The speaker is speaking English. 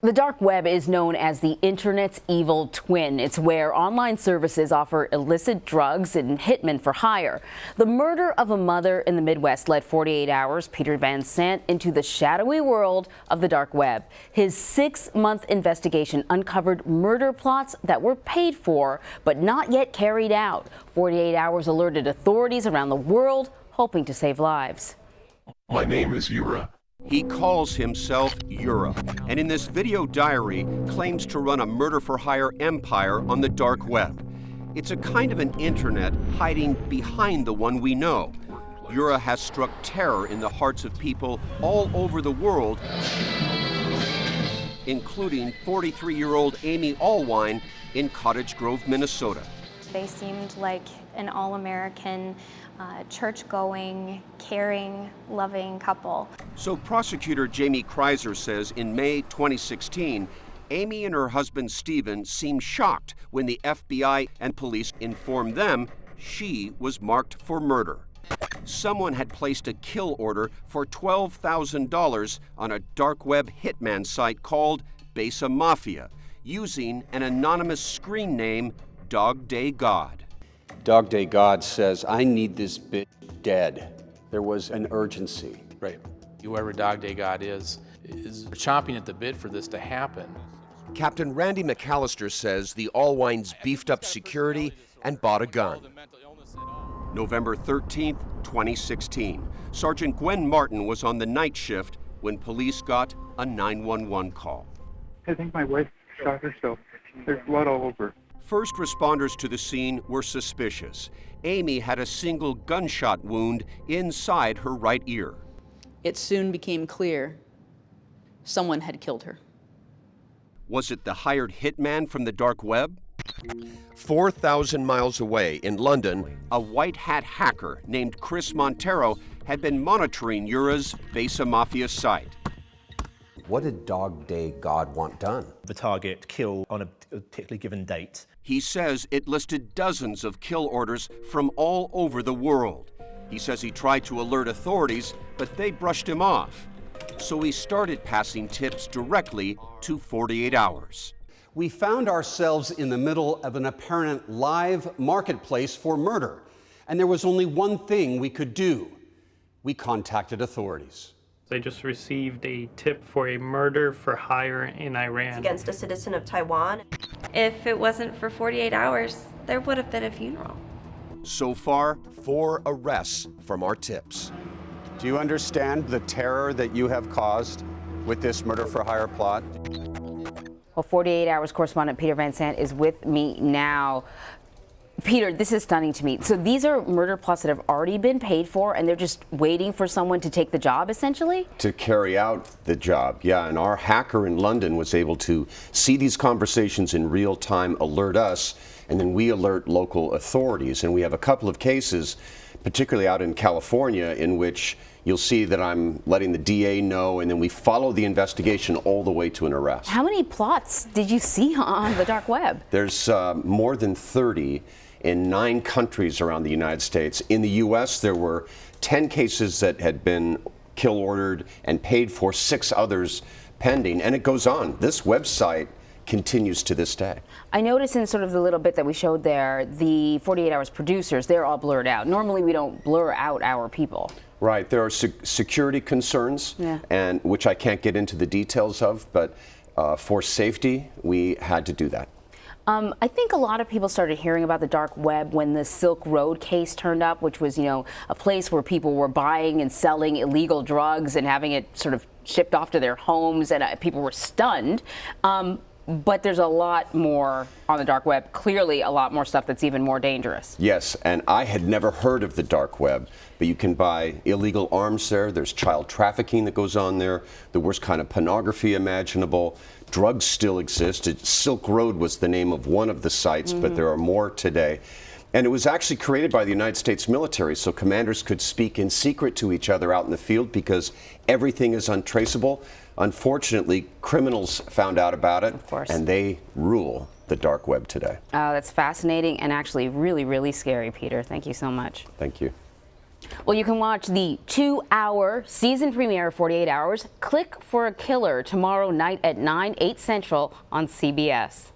The dark web is known as the internet's evil twin. It's where online services offer illicit drugs and hitmen for hire. The murder of a mother in the Midwest led 48 Hours Peter Van Sant into the shadowy world of the dark web. His 6-month investigation uncovered murder plots that were paid for but not yet carried out. 48 Hours alerted authorities around the world, hoping to save lives. My name is Yura. He calls himself Yura, and in this video diary claims to run a murder-for-hire empire on the dark web. It's a kind of an internet hiding behind the one we know. Yura has struck terror in the hearts of people all over the world, including 43-year-old Amy Allwine in Cottage Grove, Minnesota. They seemed like an all-American, church-going, caring, loving couple. So prosecutor Jamie Kreiser says in May 2016, Amy and her husband Stephen seemed shocked when the FBI and police informed them she was marked for murder. Someone had placed a kill order for $12,000 on a dark web hitman site called Besa Mafia, using an anonymous screen name, Dog Day God. Dog Day God says, I need this bitch dead. There was an urgency. Right. Whoever Dog Day God is chomping at the bit for this to happen. Captain Randy McAllister says the Allwines beefed up security and bought a gun. November 13th, 2016. Sergeant Gwen Martin was on the night shift when police got a 911 call. I think my wife shot herself. There's blood all over. First responders to the scene were suspicious. Amy had a single gunshot wound inside her right ear. It soon became clear someone had killed her. Was it the hired hitman from the dark web? 4,000 miles away in London, a white hat hacker named Chris Montero had been monitoring Yura's Besa Mafia site. What did Dog Day God want done? The target kill on a particularly given date. He says it listed dozens of kill orders from all over the world. He says he tried to alert authorities, but they brushed him off. So he started passing tips directly to 48 Hours. We found ourselves in the middle of an apparent live marketplace for murder, and there was only one thing we could do. We contacted authorities. They just received a tip for a murder for hire in Iran. Against a citizen of Taiwan. If it wasn't for 48 Hours, there would have been a funeral. So far, 4 arrests from our tips. Do you understand the terror that you have caused with this murder for hire plot? Well, 48 Hours correspondent Peter Van Sant is with me now. Peter, this is stunning to me. So these are murder plots that have already been paid for, and they're just waiting for someone to take the job, essentially? To carry out the job, yeah. And our hacker in London was able to see these conversations in real time, alert us, and then we alert local authorities. And we have a couple of cases, particularly out in California, in which you'll see that I'm letting the DA know, and then we follow the investigation all the way to an arrest. How many plots did you see on the dark web? There's more than 30 in 9 countries around the United States. In the U.S., there were 10 cases that had been kill ordered and paid for, 6 others pending, and it goes on. This website continues to this day. I noticed in sort of the little bit that we showed there, the 48 Hours producers, they're all blurred out. Normally we don't blur out our people. Right, there are security concerns, and which I can't get into the details of, but for safety, we had to do that. I think a lot of people started hearing about the dark web when the Silk Road case turned up, which was, a place where people were buying and selling illegal drugs and having it sort of shipped off to their homes, and people were stunned. But there's a lot more on the dark web, clearly a lot more stuff that's even more dangerous. Yes, and I had never heard of the dark web, but you can buy illegal arms there. There's child trafficking that goes on there, the worst kind of pornography imaginable. Drugs still exist. Silk Road was the name of one of the sites, but there are more today. And it was actually created by the United States military, so commanders could speak in secret to each other out in the field because everything is untraceable. Unfortunately, criminals found out about it, and they rule the dark web today. Oh, that's fascinating and actually really, really scary, Peter. Thank you so much. Thank you. Well, you can watch the 2-hour season premiere of 48 Hours, Click for a Killer, tomorrow night at 9, 8 Central on CBS.